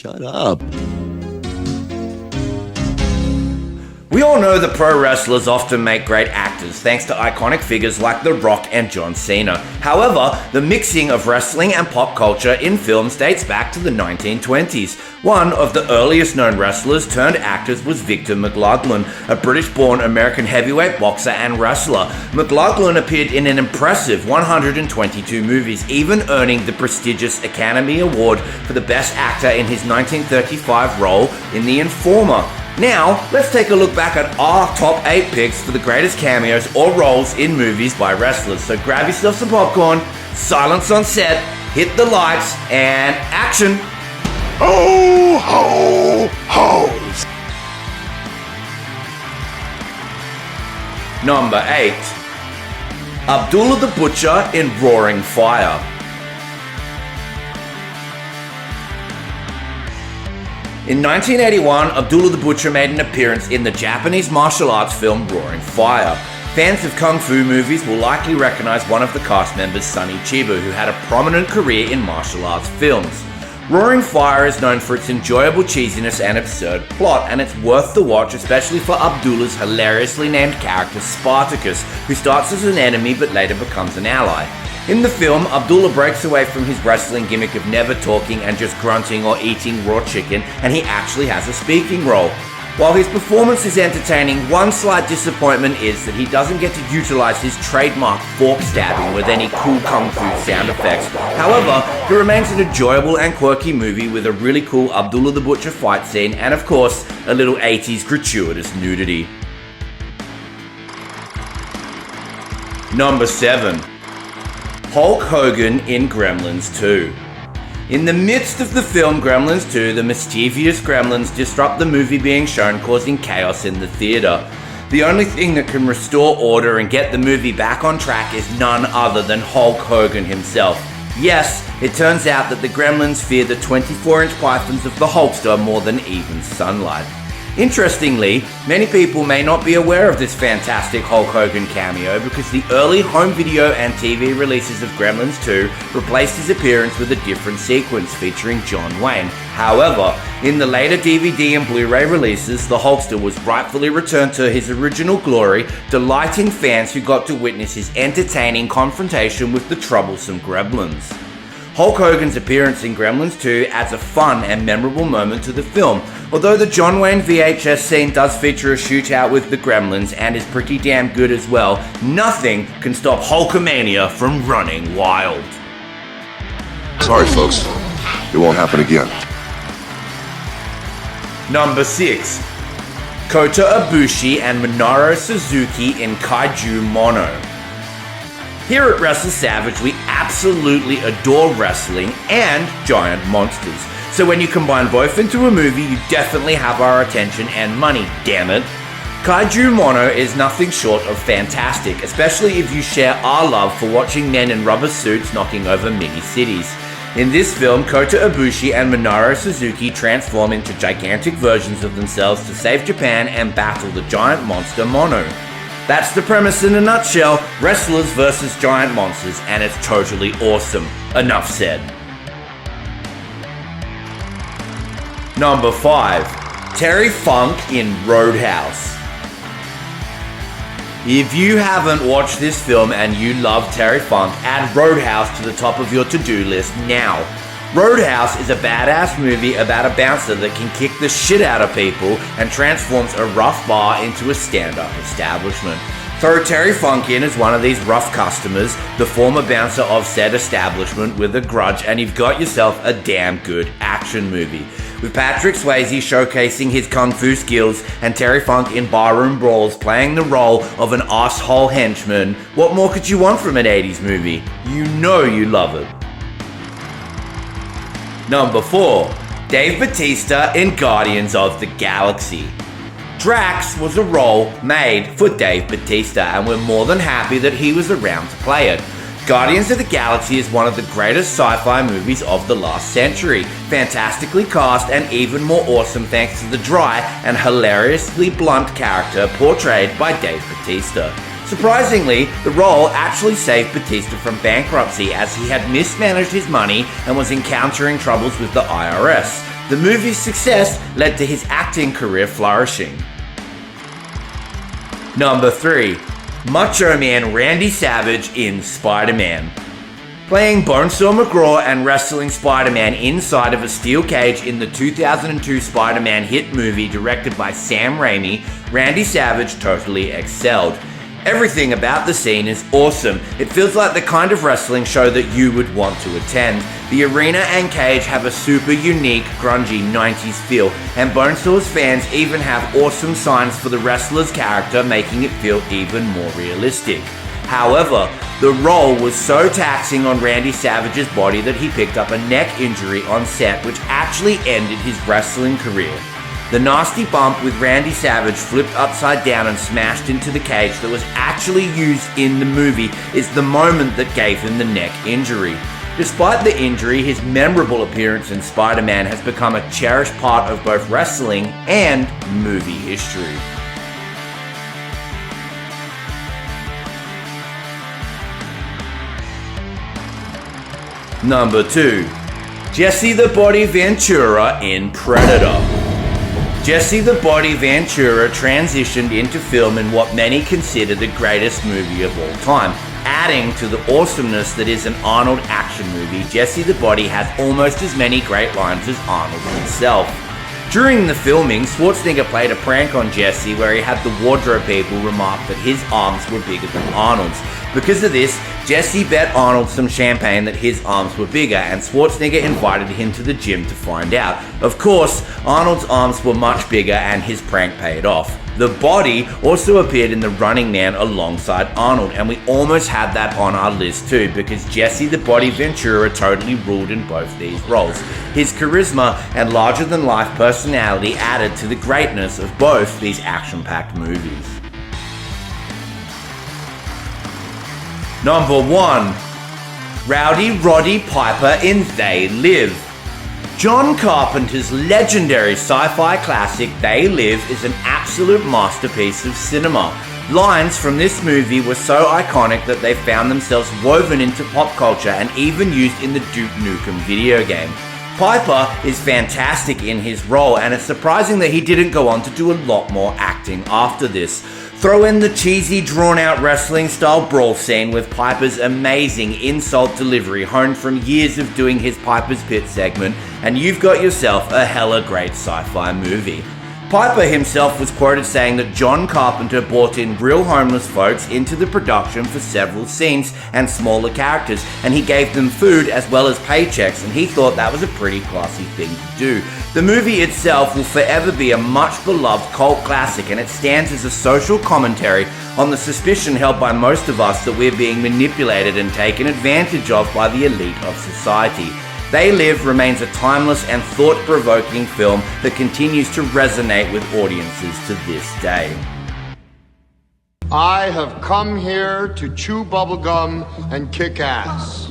Shut up. We all know that pro wrestlers often make great actors thanks to iconic figures like The Rock and John Cena. However, the mixing of wrestling and pop culture in films dates back to the 1920s. One of the earliest known wrestlers turned actors was Victor McLaglen, a British-born American heavyweight boxer and wrestler. McLaglen appeared in an impressive 122 movies, even earning the prestigious Academy Award for the Best Actor in his 1935 role in The Informer. Now, let's take a look back at our top 8 picks for the greatest cameos or roles in movies by wrestlers. So grab yourself some popcorn, silence on set, hit the lights, and action! Ho, ho, hoes! Number 8. Abdullah the Butcher in Roaring Fire. In 1981, Abdullah the Butcher made an appearance in the Japanese martial arts film Roaring Fire. Fans of kung fu movies will likely recognize one of the cast members, Sonny Chiba, who had a prominent career in martial arts films. Roaring Fire is known for its enjoyable cheesiness and absurd plot, and it's worth the watch, especially for Abdullah's hilariously named character Spartacus, who starts as an enemy but later becomes an ally. In the film, Abdullah breaks away from his wrestling gimmick of never talking and just grunting or eating raw chicken, and he actually has a speaking role. While his performance is entertaining, one slight disappointment is that he doesn't get to utilize his trademark fork stabbing with any cool kung fu sound effects. However, it remains an enjoyable and quirky movie with a really cool Abdullah the Butcher fight scene and, of course, a little 80s gratuitous nudity. Number 7. Hulk Hogan in Gremlins 2. In the midst of the film Gremlins 2, the mischievous gremlins disrupt the movie being shown, causing chaos in the theater. The only thing that can restore order and get the movie back on track is none other than Hulk Hogan himself. Yes, it turns out that the gremlins fear the 24-inch pythons of the Hulkster more than even sunlight. Interestingly, many people may not be aware of this fantastic Hulk Hogan cameo because the early home video and TV releases of Gremlins 2 replaced his appearance with a different sequence featuring John Wayne. However, in the later DVD and Blu-ray releases, the Hulkster was rightfully returned to his original glory, delighting fans who got to witness his entertaining confrontation with the troublesome Gremlins. Hulk Hogan's appearance in Gremlins 2 adds a fun and memorable moment to the film. Although the John Wayne VHS scene does feature a shootout with the Gremlins and is pretty damn good as well, nothing can stop Hulkamania from running wild. Sorry, folks. It won't happen again. Number 6. Kota Ibushi and Minoru Suzuki in Kaiju Mono. Here at Wrestle Savage, we absolutely adore wrestling and giant monsters. So when you combine both into a movie, you definitely have our attention and money, damn it. Kaiju Mono is nothing short of fantastic, especially if you share our love for watching men in rubber suits knocking over mini-cities. In this film, Kota Ibushi and Minoru Suzuki transform into gigantic versions of themselves to save Japan and battle the giant monster Mono. That's the premise in a nutshell, wrestlers versus giant monsters, and it's totally awesome. Enough said. Number 5. Terry Funk in Roadhouse. If you haven't watched this film and you love Terry Funk, add Roadhouse to the top of your to-do list now. Roadhouse is a badass movie about a bouncer that can kick the shit out of people and transforms a rough bar into a stand-up establishment. Throw Terry Funk in as one of these rough customers, the former bouncer of said establishment with a grudge, and you've got yourself a damn good action movie. With Patrick Swayze showcasing his kung fu skills and Terry Funk in barroom brawls playing the role of an asshole henchman, what more could you want from an 80s movie? You know you love it. Number 4. Dave Bautista in Guardians of the Galaxy. Drax was a role made for Dave Bautista, and we're more than happy that he was around to play it. Guardians of the Galaxy is one of the greatest sci-fi movies of the last century, fantastically cast and even more awesome thanks to the dry and hilariously blunt character portrayed by Dave Bautista. Surprisingly, the role actually saved Bautista from bankruptcy as he had mismanaged his money and was encountering troubles with the IRS. The movie's success led to his acting career flourishing. Number 3. Macho Man Randy Savage in Spider-Man. Playing Bonesaw McGraw and wrestling Spider-Man inside of a steel cage in the 2002 Spider-Man hit movie directed by Sam Raimi, Randy Savage totally excelled. Everything about the scene is awesome. It feels like the kind of wrestling show that you would want to attend. The arena and cage have a super unique, grungy 90s feel, and Bonesaw's fans even have awesome signs for the wrestler's character, making it feel even more realistic. However, the role was so taxing on Randy Savage's body that he picked up a neck injury on set, which actually ended his wrestling career. The nasty bump with Randy Savage flipped upside down and smashed into the cage that was actually used in the movie is the moment that gave him the neck injury. Despite the injury, his memorable appearance in Spider-Man has become a cherished part of both wrestling and movie history. Number 2. Jesse the Body Ventura in Predator. Jesse the Body Ventura transitioned into film in what many consider the greatest movie of all time. Adding to the awesomeness that is an Arnold action movie, Jesse the Body has almost as many great lines as Arnold himself. During the filming, Schwarzenegger played a prank on Jesse where he had the wardrobe people remark that his arms were bigger than Arnold's. Because of this, Jesse bet Arnold some champagne that his arms were bigger, and Schwarzenegger invited him to the gym to find out. Of course, Arnold's arms were much bigger and his prank paid off. The Body also appeared in The Running Man alongside Arnold, and we almost had that on our list too, because Jesse the Body Ventura totally ruled in both these roles. His charisma and larger-than-life personality added to the greatness of both these action-packed movies. Number 1. Rowdy Roddy Piper in They Live. John Carpenter's legendary sci-fi classic They Live is an absolute masterpiece of cinema. Lines from this movie were so iconic that they found themselves woven into pop culture and even used in the Duke Nukem video game. Piper is fantastic in his role, and it's surprising that he didn't go on to do a lot more acting after this. Throw in the cheesy, drawn-out wrestling-style brawl scene with Piper's amazing insult delivery honed from years of doing his Piper's Pit segment, and you've got yourself a hella great sci-fi movie. Piper himself was quoted saying that John Carpenter brought in real homeless folks into the production for several scenes and smaller characters, and he gave them food as well as paychecks, and he thought that was a pretty classy thing to do. The movie itself will forever be a much beloved cult classic, and it stands as a social commentary on the suspicion held by most of us that we're being manipulated and taken advantage of by the elite of society. They Live remains a timeless and thought-provoking film that continues to resonate with audiences to this day. I have come here to chew bubblegum and kick ass.